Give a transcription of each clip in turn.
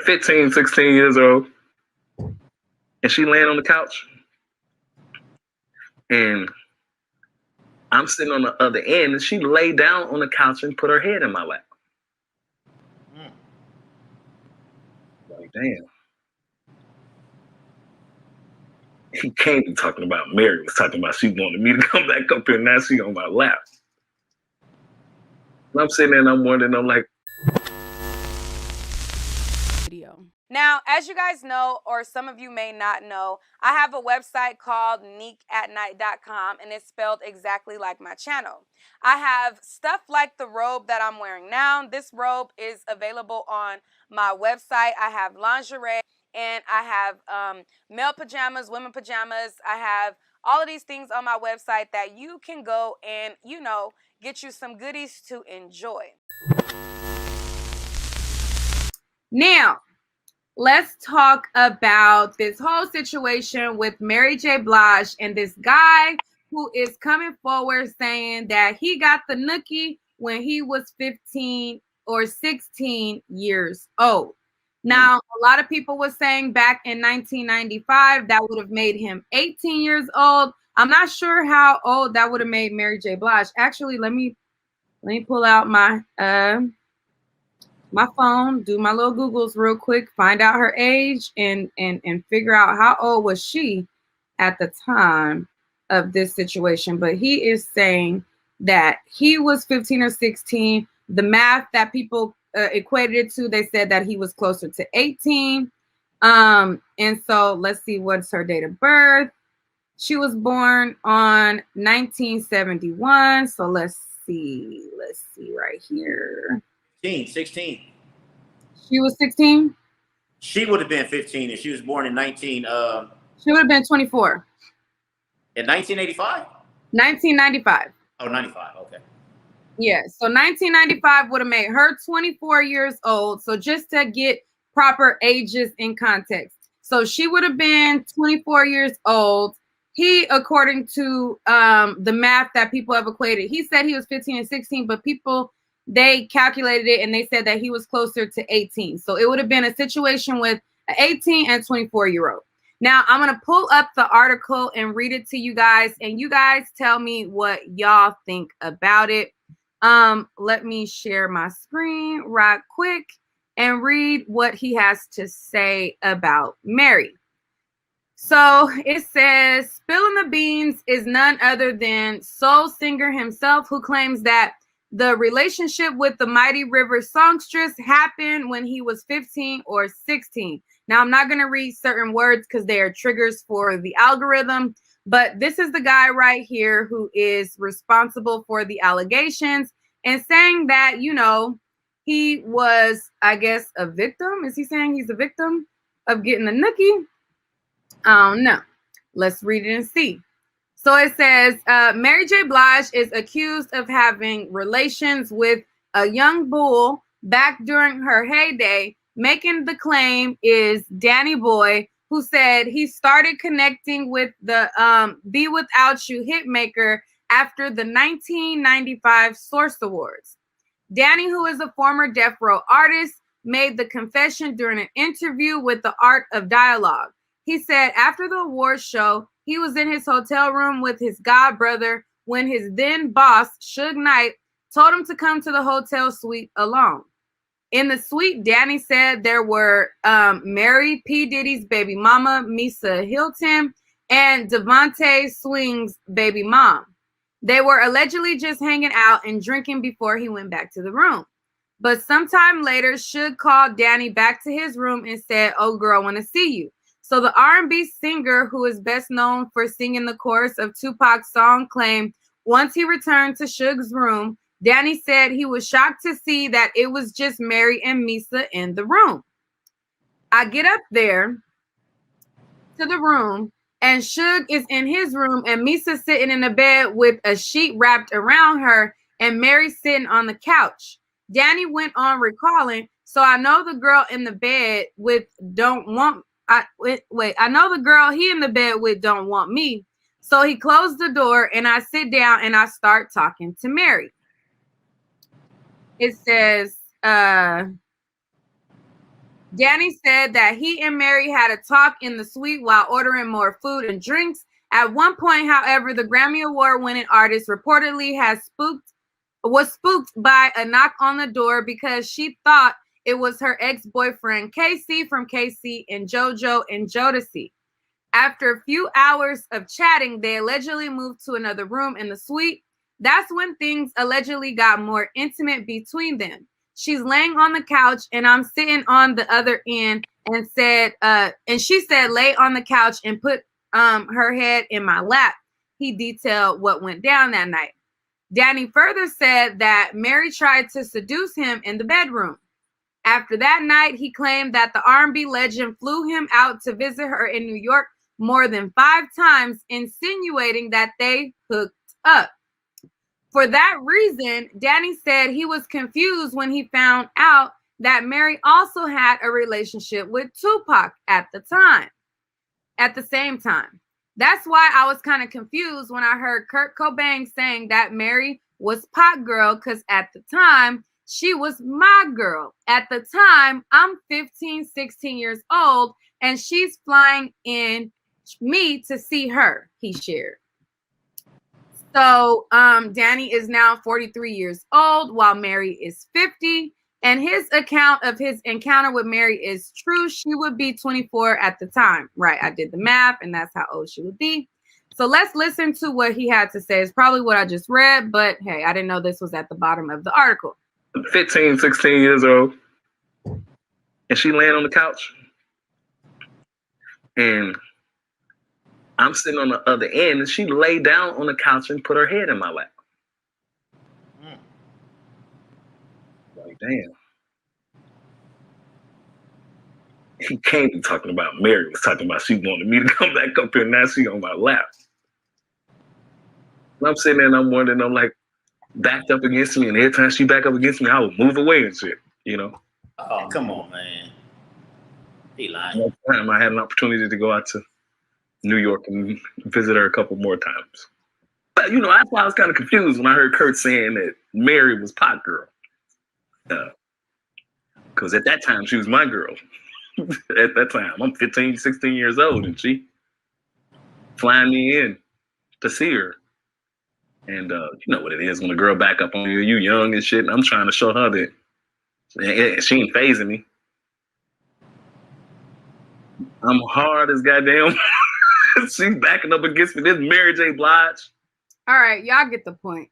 15, 16 years old. And she laying on the couch. And I'm sitting on the other end, and she lay down on the couch and put her head in my lap. Like, damn. He came to talking about Mary was talking about she wanted me to come back up here, now she on my lap. And I'm sitting there and I'm wondering, I'm like, Now, as you guys know, or some of you may not know, I have a website called nique@nite.com, and it's spelled exactly like my channel. I have stuff like the robe that I'm wearing now. This robe is available on my website. I have lingerie, and I have male pajamas, women pajamas. I have all of these things on my website that you can go and, get you some goodies to enjoy. Now, let's talk about this whole situation with Mary J Blige and this guy who is coming forward saying that he got the Nique when he was 15 or 16 years old. Now, a lot of people were saying back in 1995 that would have made him 18 years old. I'm not sure how old that would have made Mary J Blige. Actually, let me pull out my phone, do my little Googles real quick, find out her age and figure out how old was she at the time of this situation. But he is saying that he was 15 or 16. The math that people equated it to, they said that he was closer to 18. And so let's see, what's her date of birth? She was born on 1971. So let's see right here. 16. She was 16? She would have been 15 if she was born in 19. She would have been 24. In 1985? 1995. Oh, 95. Okay. Yeah. So 1995 would have made her 24 years old. So just to get proper ages in context. So she would have been 24 years old. He, according to the math that people have equated, he said he was 15 and 16, but people, they calculated it and they said that he was closer to 18. So it would have been a situation with an 18 and 24-year-old. Now, I'm going to pull up the article and read it to you guys, and you guys tell me what y'all think about it. Let me share my screen right quick and read what he has to say about Mary. So it says, spilling the beans is none other than soul singer himself, who claims that the relationship with the Mighty River songstress happened when he was 15 or 16. Now, I'm not going to read certain words because they are triggers for the algorithm, but this is the guy right here who is responsible for the allegations and saying that, he was, I guess, a victim. Is he saying he's a victim of getting the Nique? I don't know. Let's read it and see. So it says, Mary J Blige is accused of having relations with a young bull back during her heyday. Making the claim is Danny Boy, who said he started connecting with the Be Without You hitmaker after the 1995 Source Awards. Danny, who is a former Death Row artist, made the confession during an interview with The Art of Dialogue. He said after the awards show, he was in his hotel room with his god brother when his then boss, Suge Knight, told him to come to the hotel suite alone. In the suite, Danny said there were Mary P. Diddy's baby mama, Misa Hilton, and Devontae Swing's baby mom. They were allegedly just hanging out and drinking before he went back to the room. But sometime later, Suge called Danny back to his room and said, "Oh, girl, I want to see you." So the R&B singer, who is best known for singing the chorus of Tupac's song, claimed once he returned to Suge's room, Danny said he was shocked to see that it was just Mary and Misa in the room. I get up there to the room, and Suge is in his room, and Misa sitting in the bed with a sheet wrapped around her, and Mary sitting on the couch. Danny went on recalling, so I know the girl in the bed with don't want I know the girl he in the bed with don't want me. So he closed the door and I sit down and I start talking to Mary. It says, Danny said that he and Mary had a talk in the suite while ordering more food and drinks. At one point, however, the Grammy Award-winning artist reportedly was spooked by a knock on the door because she thought it was her ex-boyfriend Casey from Casey and JoJo and Jodeci. After a few hours of chatting, they allegedly moved to another room in the suite. That's when things allegedly got more intimate between them. She's laying on the couch and I'm sitting on the other end and she said, lay on the couch and put her head in my lap. He detailed what went down that night. Danny further said that Mary tried to seduce him in the bedroom. After that night, he claimed that the R&B legend flew him out to visit her in New York more than 5 times, insinuating that they hooked up. For that reason, Danny said he was confused when he found out that Mary also had a relationship with Tupac at the same time. That's why I was kind of confused when I heard Kurt Cobain saying that Mary was Pac girl, because at the time, she was my girl. At the time, I'm 15, 16 years old, and she's flying in me to see her, he shared. So Danny is now 43 years old, while Mary is 50. And his account of his encounter with Mary is true. She would be 24 at the time. Right. I did the math, and that's how old she would be. So let's listen to what he had to say. It's probably what I just read, but hey, I didn't know this was at the bottom of the article. 15, 16 years old. And she laying on the couch. And I'm sitting on the other end, and she lay down on the couch and put her head in my lap. Like, damn. He can't be talking about Mary was talking about she wanted me to come back up here, and now she on my lap. And I'm sitting there and I'm wondering, I'm like, backed up against me, and every time she back up against me, I would move away and shit, you know? Oh, come on, man. He lying. One time I had an opportunity to go out to New York and visit her a couple more times. But, you know, that's why I was kind of confused when I heard Kurt saying that Mary was Pot girl. Because at that time, she was my girl. At that time, I'm 15, 16 years old, and she flying me in to see her. And you know what it is when a girl back up on you, you young and shit, and I'm trying to show her that she ain't phasing me. I'm hard as goddamn. She's backing up against me. This Mary J Blige. All right, y'all get the point.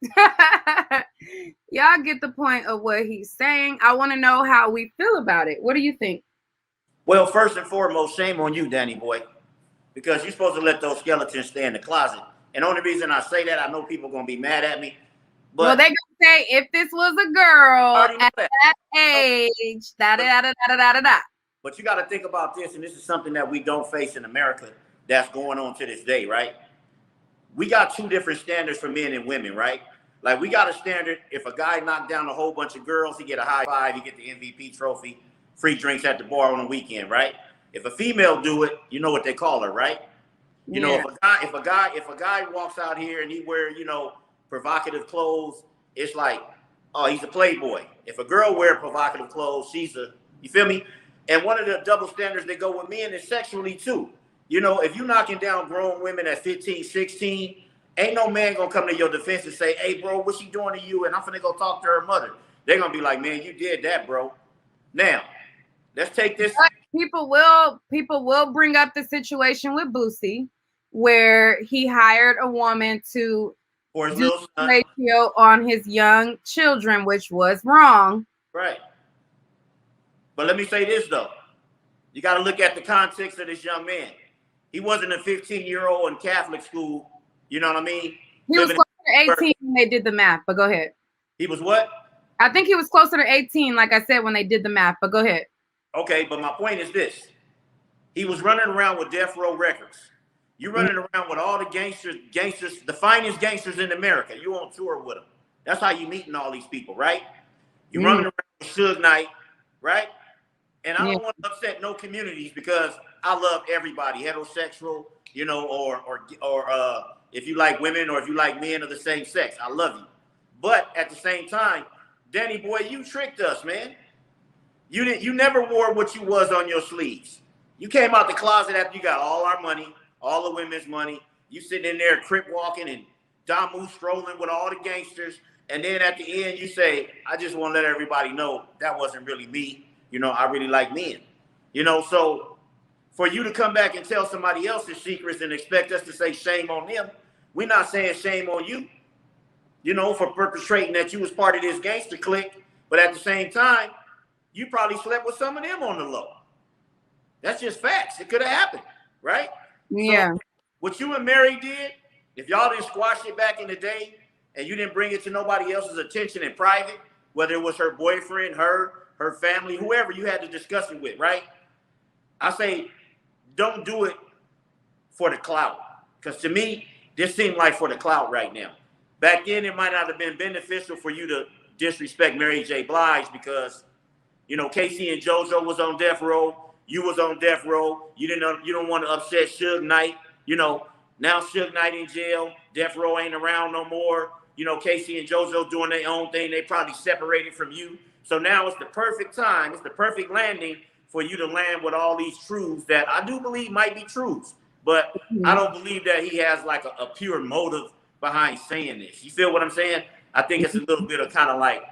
Y'all get the point of what he's saying. I want to know how we feel about it. What do you think? Well, first and foremost, shame on you, Danny boy, because you're supposed to let those skeletons stay in the closet. And the only reason I say that, I know people are going to be mad at me. But well, they're going to say, if this was a girl at that age, da-da-da-da-da-da-da. But you got to think about this, and this is something that we don't face in America that's going on to this day, right? We got 2 different standards for men and women, right? Like, we got a standard, if a guy knocked down a whole bunch of girls, he get a high five, he get the MVP trophy, free drinks at the bar on the weekend, right? If a female do it, you know what they call her, right? You know, if a guy walks out here and he wear, you know, provocative clothes, it's like, oh, he's a playboy. If a girl wear provocative clothes, she's a, you feel me? And one of the double standards that go with men is sexually too. You know, if you knocking down grown women at 15, 16, ain't no man gonna come to your defense and say, hey, bro, what's she doing to you? And I'm finna go talk to her mother. They're gonna be like, man, you did that, bro. Now, let's take this. People will bring up the situation with Boosie, where he hired a woman to for his do little son. ratio on his young children, which was wrong. Right. But let me say this, though. You got to look at the context of this young man. He wasn't a 15-year-old in Catholic school. You know what I mean? He was closer to 18 when they did the math, but go ahead. He was what? I think he was closer to 18, like I said, when they did the math, but go ahead. Okay, but my point is this. He was running around with Death Row Records. You running around with all the gangsters, the finest gangsters in America. You on tour with them. That's how you meeting all these people, right? You running around with Suge Knight, right? And I don't want to upset no communities because I love everybody, heterosexual, you know, or if you like women or if you like men of the same sex, I love you. But at the same time, Danny boy, you tricked us, man. You never wore what you was on your sleeves. You came out the closet after you got all our money, all the women's money. You sitting in there crip walking and Damu strolling with all the gangsters. And then at the end you say, I just want to let everybody know that wasn't really me. You know, I really like men. You know, so for you to come back and tell somebody else's secrets and expect us to say shame on them, we're not saying shame on you, you know, for perpetrating that you was part of this gangster clique. But at the same time, you probably slept with some of them on the low. That's just facts. It could have happened, right? Yeah. So what you and Mary did, if y'all didn't squash it back in the day and you didn't bring it to nobody else's attention in private, whether it was her boyfriend, her family, whoever you had to discuss it with, right? I say, don't do it for the clout. Because to me, this seemed like for the clout right now. Back then, it might not have been beneficial for you to disrespect Mary J Blige because, you know, Casey and JoJo was on death row. You was on death row. You don't want to upset Suge Knight. You know, now Suge Knight in jail. Death row ain't around no more. You know, Casey and JoJo doing their own thing. They probably separated from you. So now it's the perfect time. It's the perfect landing for you to land with all these truths that I do believe might be truths. But I don't believe that he has like a pure motive behind saying this. You feel what I'm saying? I think it's a little bit of kind of like,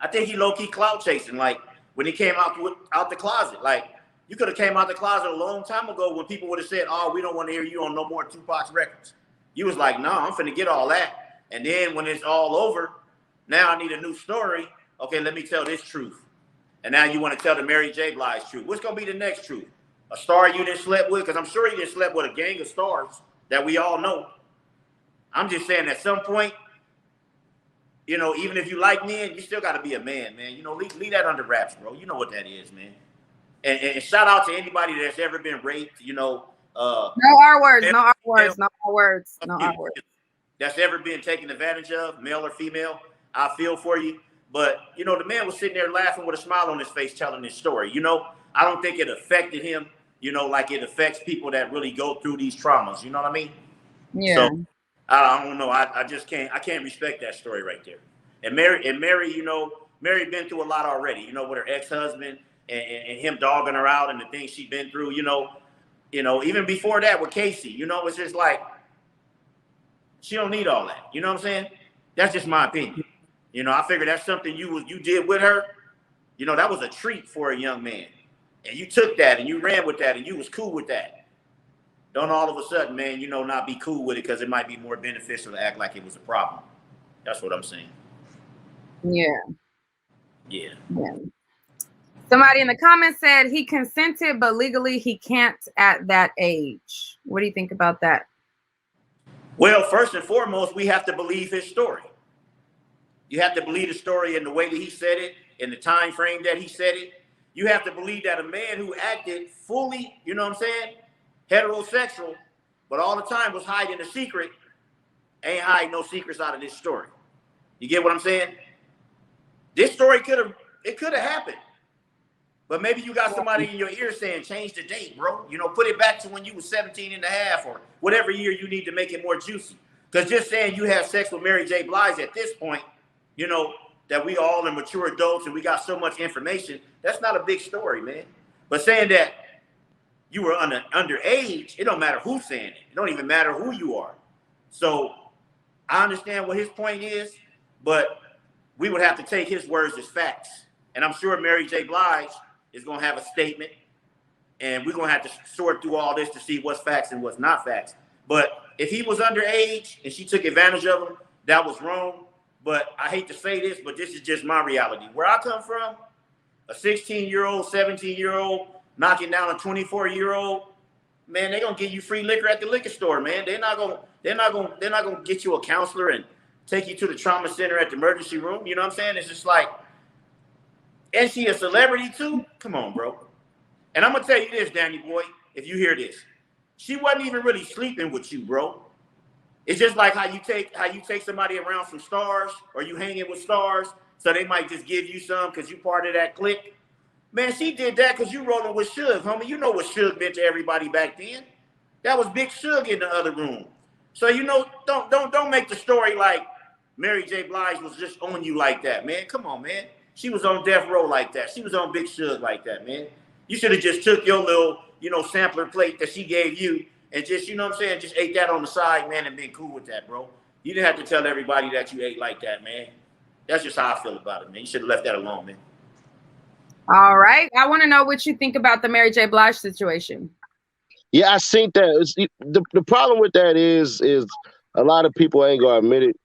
I think he low-key clout chasing. Like when he came out the closet, like you could have came out the closet a long time ago when people would have said, oh, we don't want to hear you on no more Tupac's records. You was like, no, I'm finna get all that. And then when it's all over, now I need a new story. Okay, let me tell this truth. And now you want to tell the Mary J Blige truth. What's going to be the next truth? A star you didn't slept with? Because I'm sure he didn't slept with a gang of stars that we all know. I'm just saying at some point, you know, even if you like men, you still got to be a man, man. You know, leave that under wraps, bro. You know what that is, man. And shout out to anybody that's ever been raped, you know. No R words, no R words, no R words, no R words. That's ever been taken advantage of, male or female. I feel for you. But, you know, the man was sitting there laughing with a smile on his face telling this story. You know, I don't think it affected him, you know, like it affects people that really go through these traumas. You know what I mean? Yeah. So, I don't know. I just can't respect that story right there. And Mary, you know, Mary been through a lot already, you know, with her ex-husband and him dogging her out and the things she's been through, you know, even before that with Casey, you know, it's just like, she don't need all that. You know what I'm saying? That's just my opinion. You know, I figure that's something you did with her. You know, that was a treat for a young man. And you took that and you ran with that and you was cool with that. Don't all of a sudden, man, you know, not be cool with it because it might be more beneficial to act like it was a problem. That's what I'm saying. Yeah. Yeah. Somebody in the comments said he consented, but legally he can't at that age. What do you think about that? Well, first and foremost, we have to believe his story. You have to believe the story in the way that he said it, in the time frame that he said it. You have to believe that a man who acted fully, you know what I'm saying, heterosexual, but all the time was hiding a secret, ain't hiding no secrets out of this story. You get what I'm saying? This story could have happened. But maybe you got somebody in your ear saying, change the date, bro. You know, put it back to when you was 17 and a half or whatever year you need to make it more juicy. Because just saying you had sex with Mary J Blige at this point, you know, that we all are mature adults and we got so much information, that's not a big story, man. But saying that you were underage, it don't matter who's saying it. It don't even matter who you are. So I understand what his point is, but we would have to take his words as facts. And I'm sure Mary J Blige is going to have a statement, and we're going to have to sort through all this to see what's facts and what's not facts. But if he was underage and she took advantage of him, that was wrong. But I hate to say this, but this is just my reality. Where I come from, a 16-year-old, 17-year-old knocking down a 24-year-old, man, they're gonna give you free liquor at the liquor store, man. They're not gonna get you a counselor and take you to the trauma center at the emergency room. You know what I'm saying? It's just like, and she a celebrity too? Come on, bro. And I'm gonna tell you this, Danny boy, if you hear this, she wasn't even really sleeping with you, bro. It's just like how you take somebody around some stars or you hanging with stars, so they might just give you some because you part of that clique. Man, she did that because you rolling with Suge, homie. You know what Suge meant to everybody back then. That was Big Suge in the other room. So you know, don't make the story like Mary J Blige was just on you like that, man. Come on, man. She was on death row like that. She was on Big Suge like that, man. You should have just took your little, sampler plate that she gave you and just, just ate that on the side, man, and been cool with that, bro. You didn't have to tell everybody that you ate like that, man. That's just how I feel about it, man. You should have left that alone, man. All right. I want to know what you think about the Mary J Blige situation. Yeah, I think that the problem with that is a lot of people ain't gonna admit it.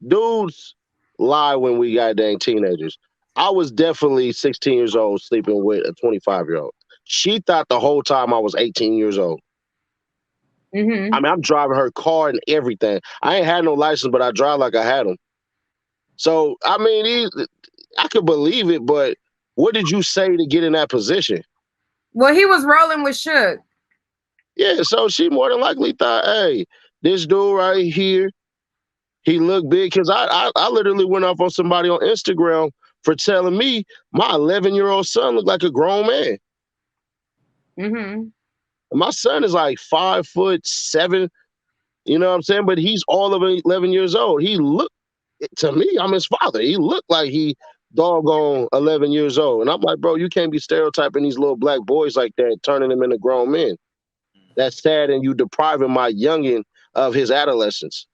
Dudes lie when we got dang teenagers. I was definitely 16 years old sleeping with a 25-year-old. She thought the whole time I was 18 years old. Mm-hmm. I mean, I'm driving her car and everything. I ain't had no license, but I drive like I had them. So, I mean, I could believe it, but what did you say to get in that position? Well, he was rolling with Suge. Yeah, so she more than likely thought, hey, this dude right here, he looked big. Because I literally went off on somebody on Instagram for telling me my 11-year-old son looked like a grown man. Mm-hmm. My son is like 5'7", you know what I'm saying? But he's all of 11 years old. He looked, to me, I'm his father. He looked like he doggone 11 years old. And I'm like, bro, you can't be stereotyping these little black boys like that, turning them into grown men. That's sad, and you depriving my youngin of his adolescence.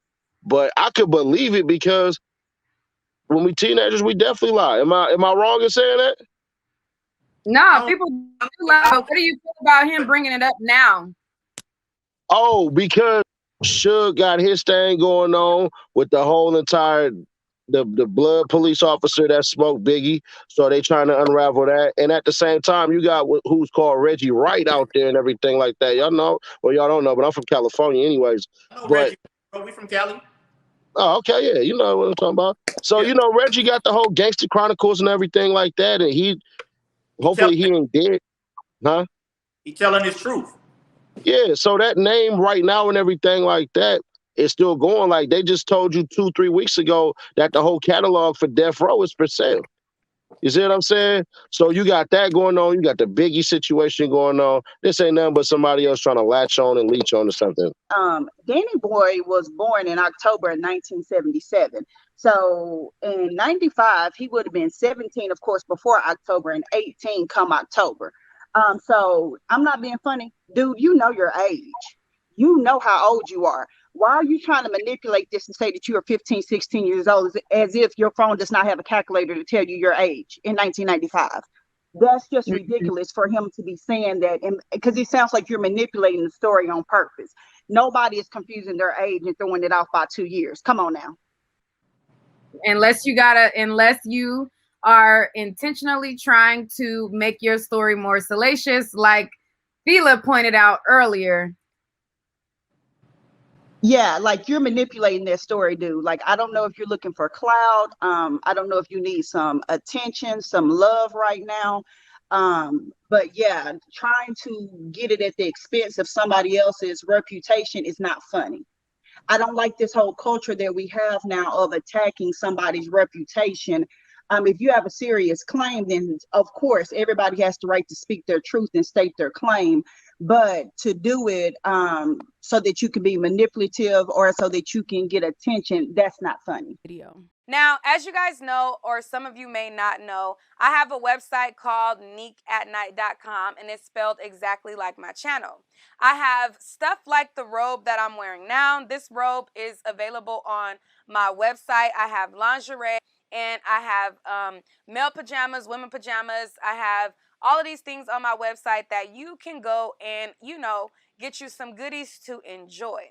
But I could believe it because when we teenagers, we definitely lie. Am I wrong in saying that? No, people do lie. What do you feel about him bringing it up now? Oh, because Suge got his thing going on with the whole entire the blood police officer that smoked Biggie. So they trying to unravel that. And at the same time, you got who's called Reggie Wright out there and everything like that. Y'all know, well, y'all don't know, but I'm from California anyways. I know Reggie. We from Cali. Oh, okay, yeah, you know what I'm talking about. So, Yeah. Reggie got the whole Gangster Chronicles and everything like that, and hopefully he ain't dead. Huh? He telling his truth. Yeah, so that name right now and everything like that is still going. Like they just told you 2-3 weeks ago that the whole catalog for Death Row is for sale. You see what I'm saying? So you got that going on. You got the Biggie situation going on. This ain't nothing but somebody else trying to latch on and leech on to something. Danny Boy was born in October of 1977. So in 95, he would have been 17, of course, before October, and 18 come October. So I'm not being funny. Dude, you know your age. You know how old you are. Why are you trying to manipulate this and say that you are 15, 16 years old as if your phone does not have a calculator to tell you your age in 1995? That's just ridiculous for him to be saying that, and because it sounds like you're manipulating the story on purpose. Nobody is confusing their age and throwing it off by 2 years. Come on now. Unless you are intentionally trying to make your story more salacious, like Fila pointed out earlier. Yeah, like you're manipulating that story, dude. Like, I don't know if you're looking for clout. I don't know if you need some attention, some love right now. But yeah, trying to get it at the expense of somebody else's reputation is not funny. I don't like this whole culture that we have now of attacking somebody's reputation. If you have a serious claim, then of course everybody has the right to speak their truth and state their claim. But to do it so that you can be manipulative or so that you can get attention, that's not funny. Now, as you guys know, or some of you may not know, I have a website called nique@nite.com, and it's spelled exactly like my channel. I have stuff like the robe that I'm wearing now. This robe is available on my website. I have lingerie, and I have male pajamas, women pajamas. I have all of these things on my website that you can go and, get you some goodies to enjoy.